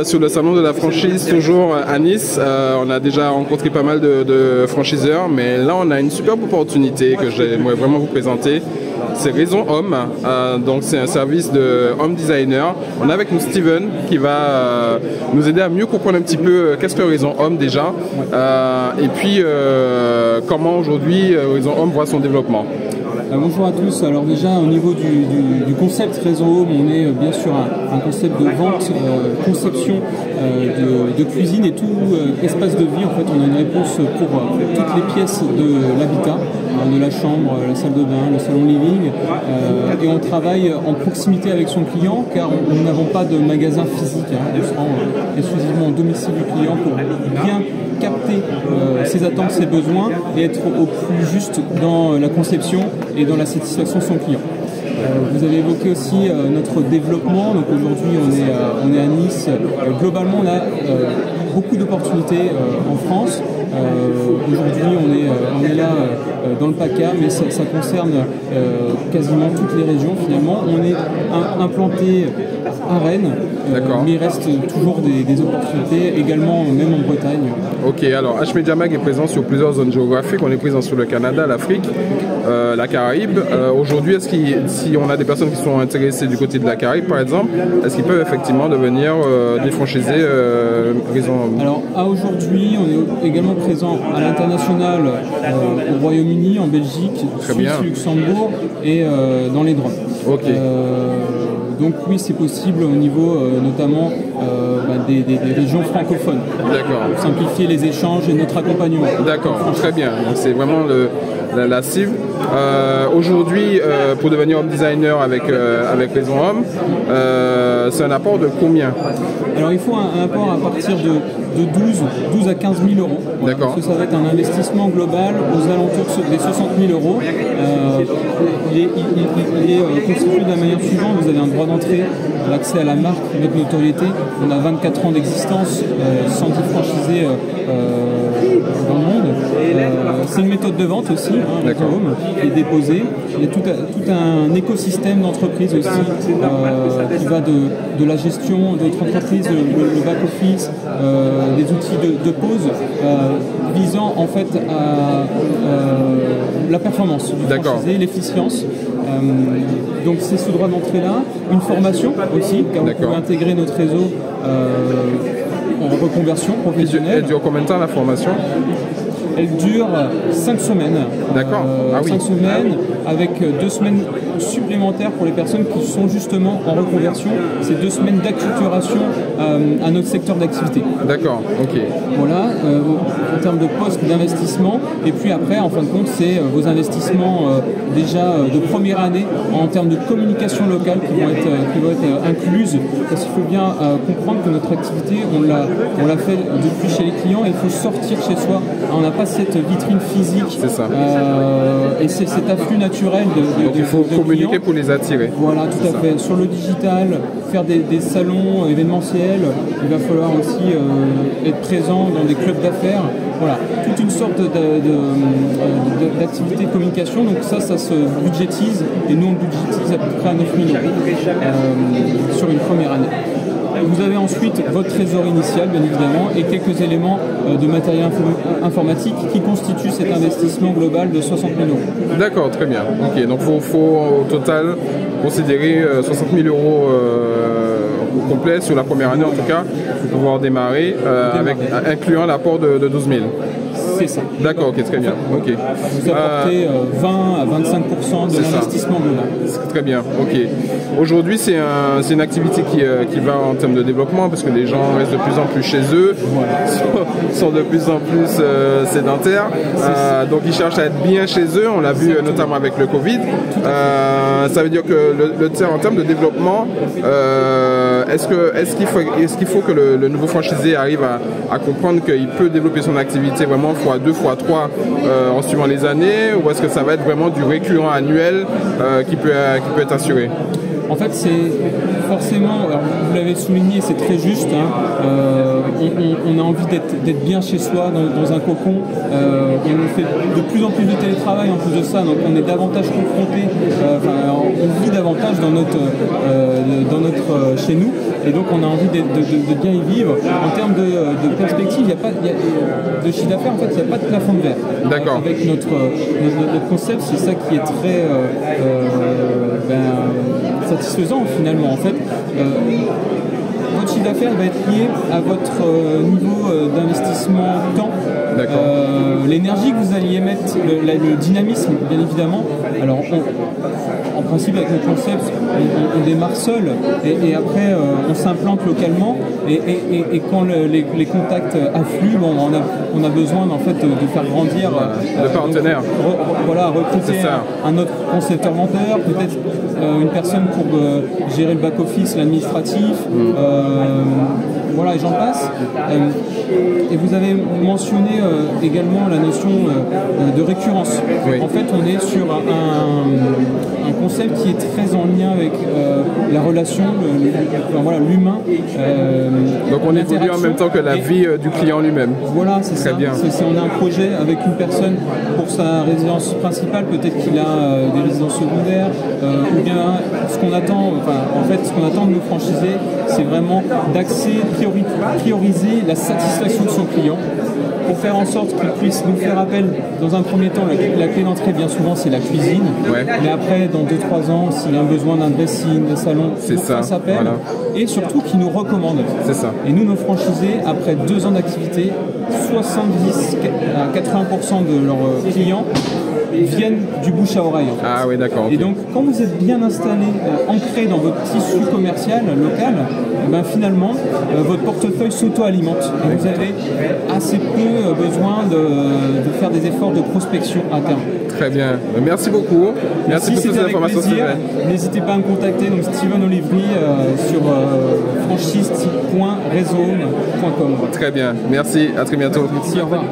Sur le salon de la franchise, toujours à Nice, on a déjà rencontré pas mal de franchiseurs, mais là on a une superbe opportunité que j'aimerais vraiment vous présenter. C'est Raison Homme, donc c'est un service de home designer. On a avec nous Steven qui va nous aider à mieux comprendre un petit peu qu'est-ce que Raison Homme déjà, et puis comment aujourd'hui Raison Homme voit son développement. Bonjour à tous. Alors déjà au niveau du concept Raison Home, on est bien sûr un concept de vente, conception de cuisine et tout espace de vie. En fait, on a une réponse pour toutes les pièces de l'habitat, de la chambre, la salle de bain, le salon living, et on travaille en proximité avec son client car nous n'avons pas de magasin physique. On se rend exclusivement au domicile du client pour bien capter ses attentes, ses besoins et être au plus juste dans la conception et dans la satisfaction de son client. Vous avez évoqué aussi notre développement. Donc aujourd'hui on est à Nice. Globalement on a beaucoup d'opportunités en France. Aujourd'hui on est là dans le PACA, mais ça concerne quasiment toutes les régions finalement. On est implanté à Rennes, mais il reste toujours des opportunités également, même en Bretagne. Ok, alors H-Media Mag est présent sur plusieurs zones géographiques. On est présent sur le Canada, l'Afrique, la Caraïbe. Aujourd'hui, si on a des personnes qui sont intéressées du côté de la Caraïbe par exemple, est-ce qu'ils peuvent effectivement devenir des franchisés Raison Homme? Alors à aujourd'hui, on est également présent à l'international, au Royaume-Uni, en Belgique, Suisse, Luxembourg et dans les Drômes. Ok. Donc oui, c'est possible au niveau notamment des régions francophones. D'accord. Pour simplifier les échanges et notre accompagnement. D'accord, très bien. Donc c'est vraiment la cible. Aujourd'hui, pour devenir home designer avec Raison Homme, c'est un apport de combien? Alors il faut un apport à partir de 12 à 15 000 euros. D'accord. Parce que ça va être un investissement global aux alentours des 60 000 euros. Il est constitué de la manière suivante. Vous avez un droit d'entrée, l'accès à la marque, notre notoriété. On a 24 ans d'existence, 110 franchisés dans le monde. C'est une méthode de vente aussi, Raison Home, qui est déposée. Il y a tout un écosystème d'entreprises aussi qui va de la gestion de votre entreprise, le back-office, des outils de pause visant en fait à la performance du franchisé, l'efficience. Donc c'est ce droit d'entrée-là, une formation aussi, car vous pouvez intégrer notre réseau en reconversion professionnelle. Elle dure combien de temps la formation? Elle dure 5 semaines. D'accord. 5 semaines avec 2 semaines supplémentaires pour les personnes qui sont justement en reconversion. C'est 2 semaines d'acculturation à notre secteur d'activité. D'accord, ok. Voilà, en termes de poste d'investissement. Et puis après, en fin de compte, c'est vos investissements déjà de première année en termes de communication locale qui vont être incluses. Parce qu'il faut bien comprendre que notre activité, on l'a fait depuis chez les clients. Il faut sortir chez soi. On n'a pas cette vitrine physique. C'est ça. Et c'est cet afflux naturel donc il faut communiquer clients. Pour les attirer. Voilà, tout à fait. Sur le digital, faire des salons événementiels, il va falloir aussi être présent dans des clubs d'affaires. Voilà, toute une sorte d'activité de communication. Donc ça se budgétise et nous on budgétise à peu près à 9 000 € sur une première année. Vous avez ensuite votre trésor initial, bien évidemment, et quelques éléments de matériel informatique qui constituent cet investissement global de 60 000 €. D'accord, très bien. Ok, donc il faut au total considérer 60 000 € au complet sur la première année en tout cas, pour pouvoir démarrer, incluant l'apport de 12 000. C'est ça. D'accord, ok, très bien. Ok. Vous apportez 20 à 25% de l'investissement global. Très bien, ok. Aujourd'hui, c'est une activité qui va en termes de développement parce que les gens restent de plus en plus chez eux, sont de plus en plus sédentaires, donc ils cherchent à être bien chez eux. On l'a vu notamment avec le Covid. Ça veut dire que en termes de développement, est-ce qu'il faut que le nouveau franchisé arrive à comprendre qu'il peut développer son activité vraiment x2, x3 en suivant les années, ou est-ce que ça va être vraiment du récurrent annuel qui peut être assuré? En fait, c'est forcément, alors vous l'avez souligné, c'est très juste, hein, on a envie d'être bien chez soi, dans un cocon. On fait de plus en plus de télétravail en plus de ça, donc on est davantage confronté, on vit davantage dans notre chez nous, et donc on a envie de bien y vivre. En termes de perspective, il n'y a pas de chiffre d'affaires, en fait, il n'y a pas de plafond de verre. D'accord. Avec notre concept, c'est ça qui est très satisfaisant finalement. En fait, votre chiffre d'affaires va être lié à votre niveau d'investissement temps, l'énergie que vous alliez mettre, le dynamisme, bien évidemment. Alors, en principe, avec notre concept, on démarre seul et après, on s'implante localement. Et quand les contacts affluent, on a besoin en fait de faire grandir le partenaire. Recruter un autre concepteur menteur, peut-être une personne pour gérer le back-office, l'administratif. Et j'en passe. Et vous avez mentionné également la notion de récurrence. Oui. En fait, on est sur un concept qui est très en lien avec la relation, l'humain. Donc on évolue en même temps que la vie du client lui-même. Voilà, c'est ça. Bien. On a un projet avec une personne pour sa résidence principale, peut-être qu'il a des résidences secondaires, ou bien ce qu'on attend de nos franchisés, c'est vraiment prioriser la satisfaction de son client pour faire en sorte qu'il puisse nous faire appel. Dans un premier temps, la clé d'entrée, bien souvent, c'est la cuisine. Ouais. Mais après, dans 2-3 ans, s'il a besoin d'un dressing, d'un salon, il fasse appel. Voilà. Et surtout, qu'il nous recommande. C'est ça. Et nous, nos franchisés, après 2 ans d'activité, 70 à 80% de leurs clients viennent du bouche à oreille. En fait. Ah oui, d'accord. Okay. Et donc, quand vous êtes bien installé, ancré dans votre tissu commercial local, finalement, votre portefeuille s'auto-alimente. Et vous avez assez peu besoin de faire des efforts de prospection à terme. Très bien. Merci beaucoup. Merci pour toutes ces informations. N'hésitez pas à me contacter, donc Steven Olivry sur franchise.reso.com. Très bien. Merci. À très bientôt. Merci. Au revoir.